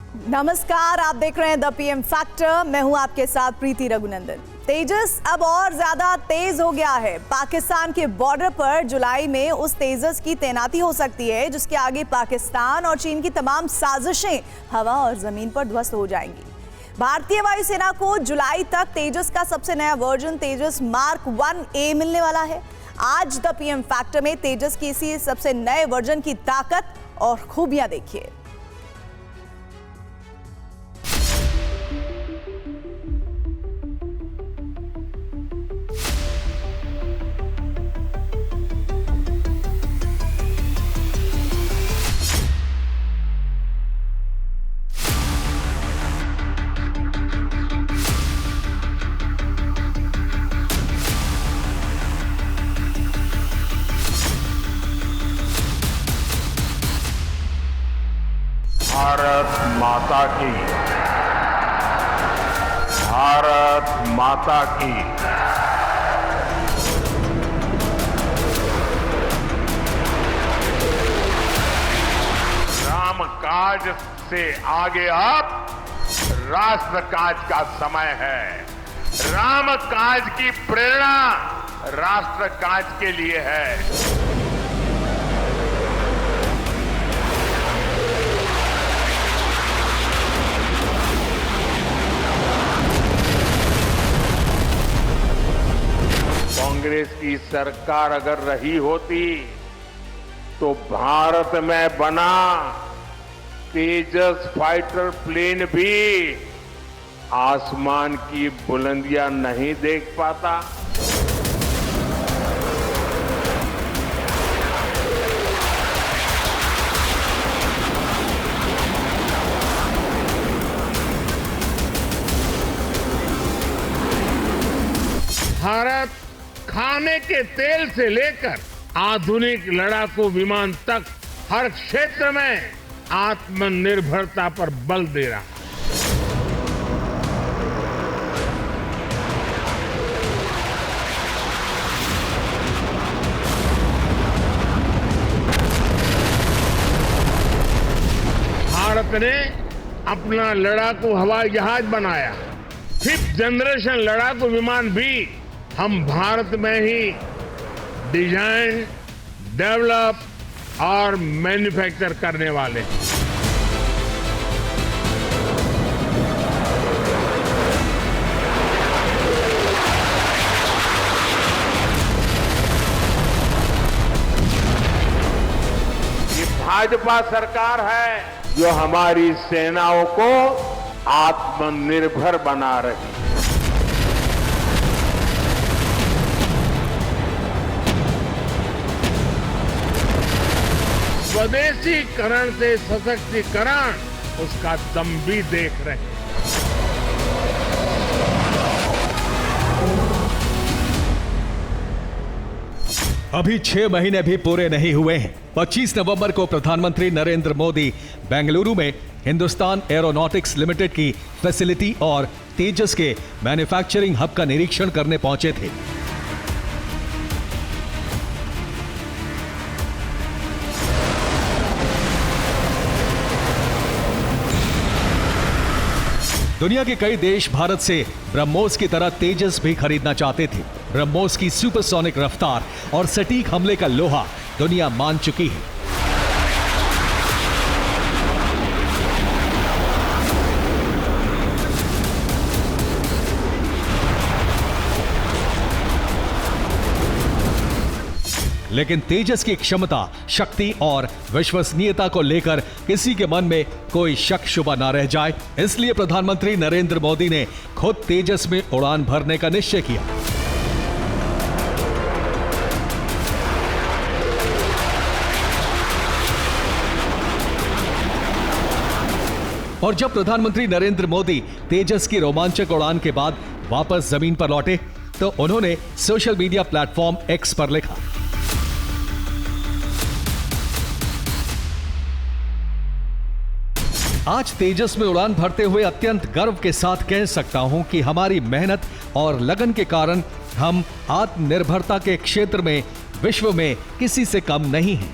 नमस्कार, आप देख रहे हैं द पीएम फैक्टर। मैं हूं आपके साथ प्रीति रघुनंदन। तेजस अब और ज्यादा तेज हो गया है। पाकिस्तान के बॉर्डर पर जुलाई में उस तेजस की तैनाती हो सकती है जिसके आगे पाकिस्तान और चीन की तमाम साजिशें हवा और जमीन पर ध्वस्त हो जाएंगी। भारतीय वायुसेना को जुलाई तक तेजस का सबसे नया वर्जन तेजस मार्क 1A मिलने वाला है। आज द पीएम फैक्टर में तेजस की इसी सबसे नए वर्जन की ताकत और खूबियां देखिए। भारत माता की, भारत माता की। राम काज से आगे अब राष्ट्र काज का समय है। राम काज की प्रेरणा राष्ट्र काज के लिए है। कांग्रेस की सरकार अगर रही होती तो भारत में बना तेजस फाइटर प्लेन भी आसमान की बुलंदियां नहीं देख पाता। भारत खाने के तेल से लेकर आधुनिक लड़ाकू विमान तक हर क्षेत्र में आत्मनिर्भरता पर बल दे रहा है। भारत ने अपना लड़ाकू हवाई जहाज बनाया। 5th जनरेशन लड़ाकू विमान भी हम भारत में ही डिजाइन, डेवलप और मैन्युफैक्चर करने वाले हैं। ये भाजपा सरकार है जो हमारी सेनाओं को आत्मनिर्भर बना रही है। स्वदेशीकरण से सशक्तिकरण, उसका दम भी देख रहे हैं। अभी 6 महीने भी पूरे नहीं हुए हैं। 25 नवंबर को प्रधानमंत्री नरेंद्र मोदी बेंगलुरु में हिंदुस्तान एरोनॉटिक्स लिमिटेड की फैसिलिटी और तेजस के मैन्युफैक्चरिंग हब का निरीक्षण करने पहुंचे थे। दुनिया के कई देश भारत से ब्रह्मोस की तरह तेजस भी खरीदना चाहते थे। ब्रह्मोस की सुपरसोनिक रफ्तार और सटीक हमले का लोहा दुनिया मान चुकी है। लेकिन तेजस की क्षमता, शक्ति और विश्वसनीयता को लेकर किसी के मन में कोई शक शुबा ना रह जाए, इसलिए प्रधानमंत्री नरेंद्र मोदी ने खुद तेजस में उड़ान भरने का निश्चय किया। और जब प्रधानमंत्री नरेंद्र मोदी तेजस की रोमांचक उड़ान के बाद वापस जमीन पर लौटे तो उन्होंने सोशल मीडिया प्लेटफॉर्म एक्स पर लिखा, आज तेजस में उड़ान भरते हुए अत्यंत गर्व के साथ कह सकता हूं कि हमारी मेहनत और लगन के कारण हम आत्मनिर्भरता के क्षेत्र में विश्व में किसी से कम नहीं हैं।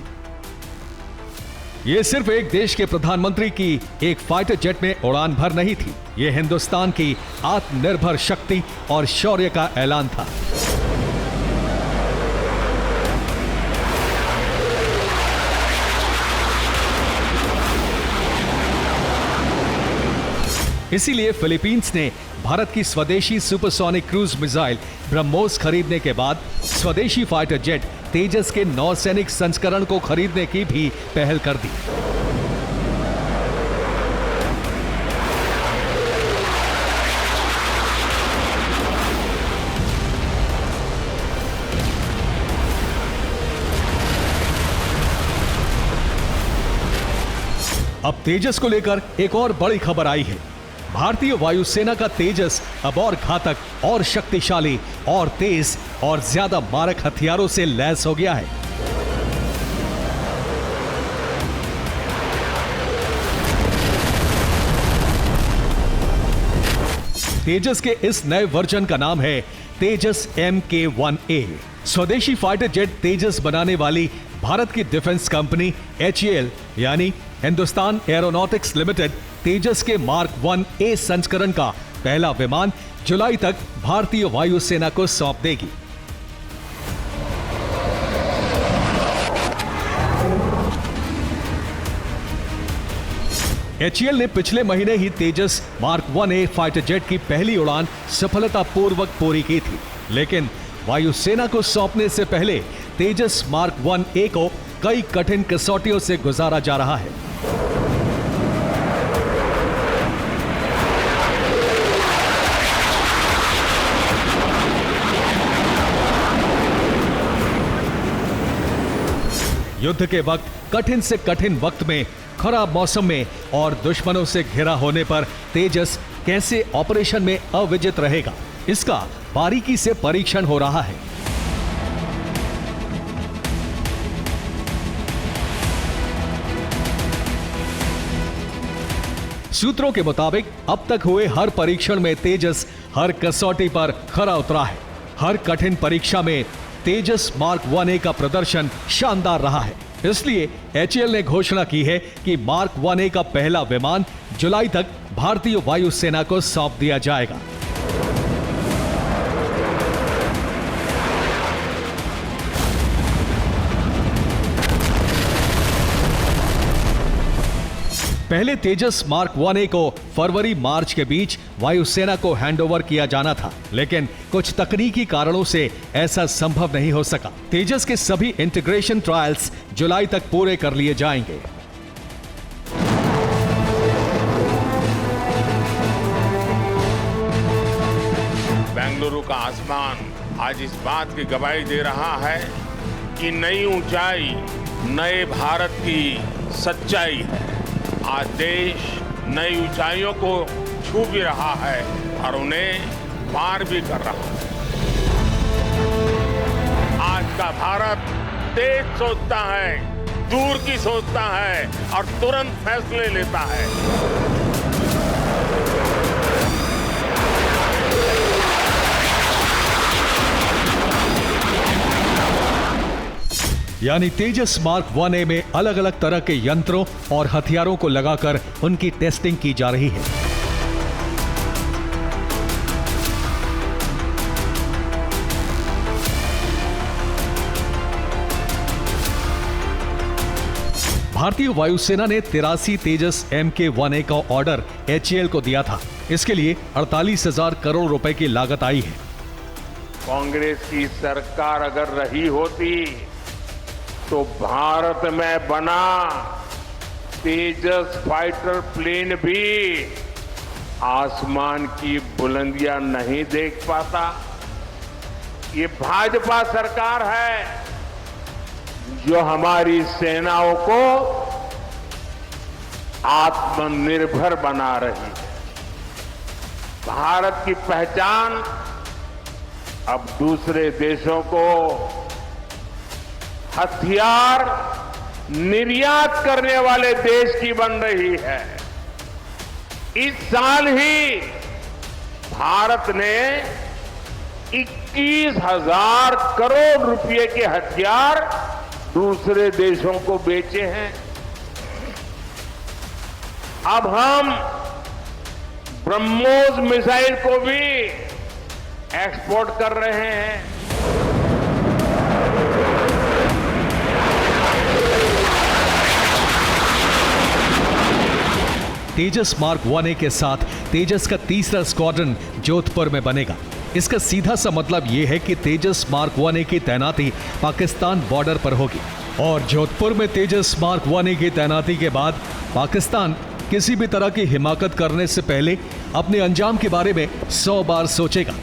ये सिर्फ एक देश के प्रधानमंत्री की एक फाइटर जेट में उड़ान भर नहीं थी, ये हिंदुस्तान की आत्मनिर्भर शक्ति और शौर्य का ऐलान था। इसीलिए फिलीपींस ने भारत की स्वदेशी सुपरसोनिक क्रूज मिसाइल ब्रह्मोस खरीदने के बाद स्वदेशी फाइटर जेट तेजस के नौसैनिक संस्करण को खरीदने की भी पहल कर दी। अब तेजस को लेकर एक और बड़ी खबर आई है। भारतीय वायुसेना का तेजस अब और घातक और शक्तिशाली और तेज और ज्यादा मारक हथियारों से लैस हो गया है। तेजस के इस नए वर्जन का नाम है तेजस MK-1A। स्वदेशी फाइटर जेट तेजस बनाने वाली भारत की डिफेंस कंपनी HAL यानी हिंदुस्तान एरोनॉटिक्स लिमिटेड तेजस के मार्क 1A संस्करण का पहला विमान जुलाई तक भारतीय वायुसेना को सौंप देगी। HAL ने पिछले महीने ही तेजस मार्क 1A फाइटर जेट की पहली उड़ान सफलतापूर्वक पूरी की थी, लेकिन वायुसेना को सौंपने से पहले तेजस मार्क 1A को कई कठिन कसौटियों से गुजारा जा रहा है। युद्ध के वक्त कठिन से कठिन वक्त में, खराब मौसम में और दुश्मनों से घिरा होने पर तेजस कैसे ऑपरेशन में अविजित रहेगा, इसका बारीकी से परीक्षण हो रहा है। सूत्रों के मुताबिक अब तक हुए हर परीक्षण में तेजस हर कसौटी पर खरा उतरा है। हर कठिन परीक्षा में तेजस मार्क 1A का प्रदर्शन शानदार रहा है। इसलिए HAL ने घोषणा की है कि मार्क 1A का पहला विमान जुलाई तक भारतीय वायुसेना को सौंप दिया जाएगा। पहले तेजस मार्क 1A को फरवरी मार्च के बीच वायुसेना को हैंडओवर किया जाना था, लेकिन कुछ तकनीकी कारणों से ऐसा संभव नहीं हो सका। तेजस के सभी इंटीग्रेशन ट्रायल्स जुलाई तक पूरे कर लिए जाएंगे। बेंगलुरु का आसमान आज इस बात की गवाही दे रहा है कि नई ऊंचाई नए भारत की सच्चाई है। आज देश नई ऊंचाइयों को छू भी रहा है और उन्हें पार भी कर रहा है। आज का भारत तेज सोचता है, दूर की सोचता है और तुरंत फैसले लेता है। यानी तेजस मार्क 1A में अलग अलग तरह के यंत्रों और हथियारों को लगाकर उनकी टेस्टिंग की जा रही है। भारतीय वायुसेना ने 83 तेजस MK-1A का ऑर्डर HAL को दिया था। इसके लिए 48,000 करोड़ रुपए की लागत आई है। कांग्रेस की सरकार अगर रही होती तो भारत में बना तेजस फाइटर प्लेन भी आसमान की बुलंदियां नहीं देख पाता। ये भाजपा सरकार है जो हमारी सेनाओं को आत्मनिर्भर बना रही है। भारत की पहचान अब दूसरे देशों को हथियार निर्यात करने वाले देश की बन रही है। इस साल ही भारत ने 21,000 करोड़ रुपए के हथियार दूसरे देशों को बेचे हैं। अब हम ब्रह्मोस मिसाइल को भी एक्सपोर्ट कर रहे हैं। तेजस मार्क 1A के साथ तेजस का तीसरा स्क्वाड्रन जोधपुर में बनेगा। इसका सीधा सा मतलब यह है कि तेजस मार्क 1A की तैनाती पाकिस्तान बॉर्डर पर होगी और जोधपुर में तेजस मार्क 1A की तैनाती के बाद पाकिस्तान किसी भी तरह की हिमाकत करने से पहले अपने अंजाम के बारे में 100 बार सोचेगा।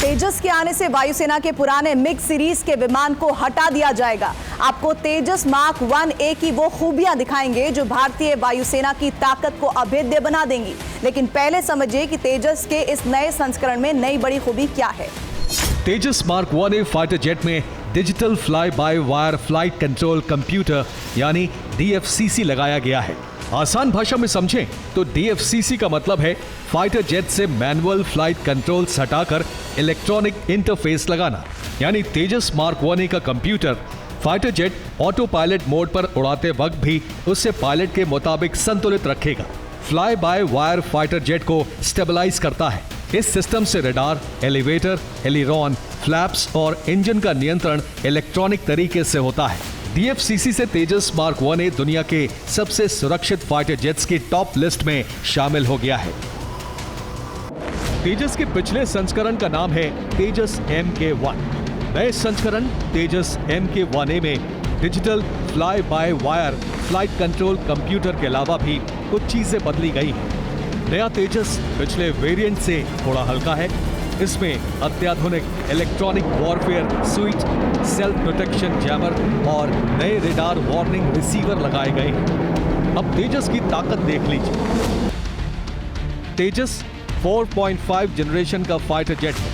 तेजस के आने से वायुसेना के पुराने मिग सीरीज के विमान को हटा दिया जाएगा। आपको तेजस मार्क 1A की वो खूबियां दिखाएंगे जो भारतीय वायुसेना की ताकत को अभेद्य बना देंगी। लेकिन पहले समझिए कि तेजस के इस नए संस्करण में नई बड़ी खूबी क्या है। तेजस मार्क 1A फाइटर जेट में digital fly by wire flight control computer यानी DFCC लगाया गया है। आसान भाषा में समझें तो DFCC का मतलब है फाइटर जेट से मैनुअल फ्लाइट कंट्रोल्स हटाकर इलेक्ट्रॉनिक इंटरफेस लगाना। यानी तेजस मार्क 1A का computer fighter jet auto pilot mode पर उड़ाते वक्त भी उससे पायलट के मुताबिक संतुलित रखेगा। Fly by wire fighter jet को स्टेबलाइज करता है। इस सिस्टम से रडार, एलिवेटर, एलिरॉन, फ्लैप्स और इंजन का नियंत्रण इलेक्ट्रॉनिक तरीके से होता है। DFCC से तेजस मार्क 1A दुनिया के सबसे सुरक्षित फाइटर जेट्स की टॉप लिस्ट में शामिल हो गया है। तेजस के पिछले संस्करण का नाम है तेजस MK1। नए संस्करण तेजस MK1A में digital fly by wire flight control computer के अलावा भी कुछ चीजें बदली गई हैं। नया तेजस पिछले वेरिएंट से थोड़ा हल्का है। इसमें अत्याधुनिक electronic warfare switch, self protection jammer और नए रेडार वार्निंग रिसीवर लगाए गए हैं। अब तेजस की ताकत देख लीजिए। तेजस 4.5 जनरेशन का फाइटर जेट है।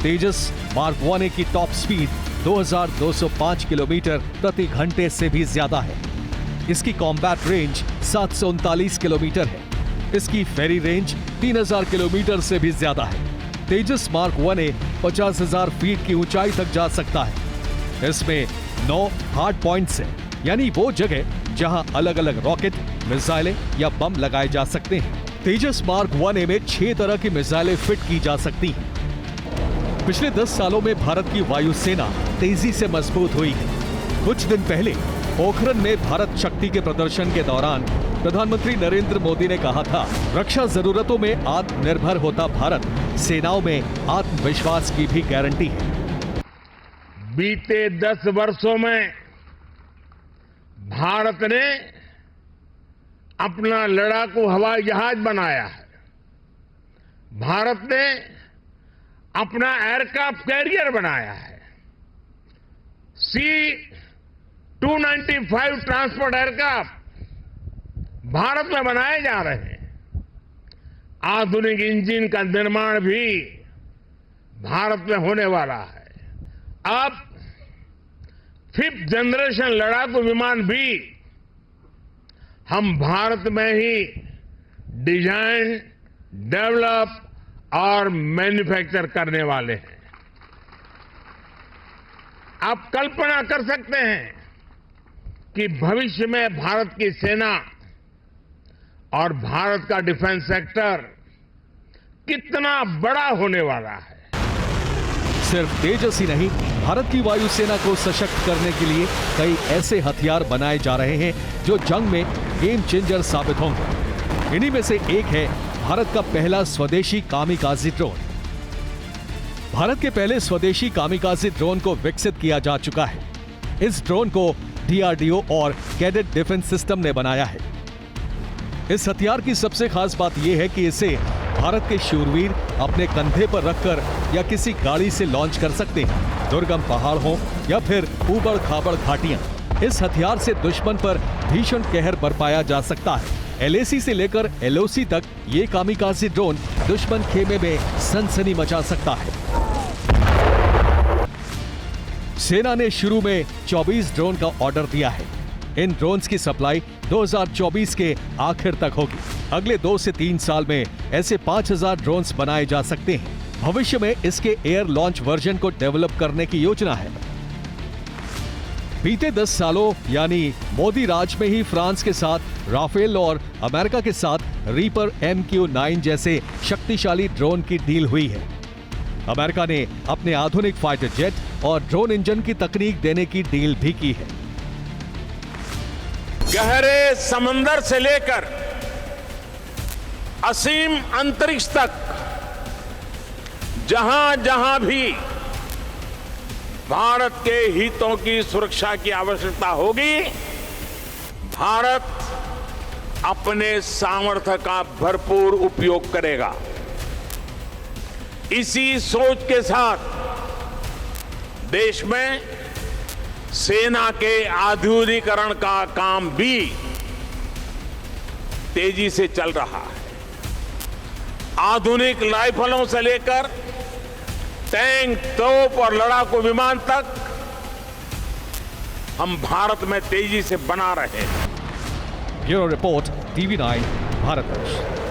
तेजस मार्क 1A की टॉप स्पीड 2205 किलोमीटर प्रति घंटे से भी ज्यादा है। इसकी कॉम्बैट रेंज 739 किलोमीटर है। इसकी फेरी रेंज 3000 किलोमीटर से भी ज्यादा है। तेजस मार्क 1A 50,000 फीट की ऊंचाई तक जा सकता है। इसमें 9 हार्ड पॉइंट्स हैं, यानी वो जगह जहां अलग अलग रॉकेट, मिसाइलें या बम लगाए जा सकते हैं। तेजस मार्क 1A में 6 तरह की मिसाइलें फिट की जा सकती हैं। पिछले 10 सालों में भारत की वायुसेना तेजी से मजबूत हुई है। कुछ दिन पहले पोखरण में भारत शक्ति के प्रदर्शन के दौरान प्रधानमंत्री नरेंद्र मोदी ने कहा था, रक्षा जरूरतों में आत्मनिर्भर होता भारत सेनाओं में आत्मविश्वास की भी गारंटी है। बीते 10 वर्षों में भारत ने अपना लड़ाकू हवाई जहाज बनाया है। भारत ने अपना एयरक्राफ्ट कैरियर बनाया है। C-295 ट्रांसपोर्ट एयरक्राफ्ट भारत में बनाए जा रहे हैं। आधुनिक इंजन का निर्माण भी भारत में होने वाला है। अब 5th जनरेशन लड़ाकू विमान भी हम भारत में ही डिजाइन, डेवलप और मैन्युफैक्चर करने वाले हैं। आप कल्पना कर सकते हैं कि भविष्य में भारत की सेना और भारत का डिफेंस सेक्टर कितना बड़ा होने वाला है। सिर्फ तेजस ही नहीं, भारत की वायुसेना को सशक्त करने के लिए कई ऐसे हथियार बनाए जा रहे हैं जो जंग में गेम चेंजर साबित होंगे। इन्हीं में से एक है भारत का पहला स्वदेशी कामिकाज़ी ड्रोन। भारत के पहले स्वदेशी कामिकाज़ी ड्रोन को विकसित किया जा चुका है। इस ड्रोन को DRDO और कैडेट डिफेंस सिस्टम ने बनाया है। इस हथियार की सबसे खास बात यह है कि इसे भारत के शूरवीर अपने कंधे पर रखकर या किसी गाड़ी से लॉन्च कर सकते हैं। दुर्गम पहाड़ हो या फिर ऊबड़ खाबड़ घाटियां, इस हथियार से दुश्मन पर भीषण कहर बरपाया जा सकता है। LAC से लेकर LOC तक ये कामिकाज़ी ड्रोन दुश्मन खेमे में सनसनी मचा सकता है। सेना ने शुरू में 24 ड्रोन का ऑर्डर दिया है। इन ड्रोन्स की सप्लाई 2024 के आखिर तक होगी। अगले 2 से 3 साल में ऐसे 5000 ड्रोन्स बनाए जा सकते हैं। भविष्य में इसके एयर लॉन्च वर्जन को डेवलप करने की योजना है। बीते 10 सालों यानी मोदी राज में ही फ्रांस के साथ राफेल और अमेरिका के साथ रीपर MQ-9 जैसे शक्तिशाली ड्रोन की डील हुई है। अमेरिका ने अपने आधुनिक फाइटर जेट और ड्रोन इंजन की तकनीक देने की डील भी की है। गहरे समंदर से लेकर असीम अंतरिक्ष तक जहां जहां भी भारत के हितों की सुरक्षा की आवश्यकता होगी, भारत अपने सामर्थ्य का भरपूर उपयोग करेगा। इसी सोच के साथ देश में सेना के आधुनिकीकरण का काम भी तेजी से चल रहा है। आधुनिक राइफलों से लेकर टैंक, तोप और लड़ाकू विमान तक हम भारत में तेजी से बना रहे हैं। Bureau report, TV9, Bharatvarsh.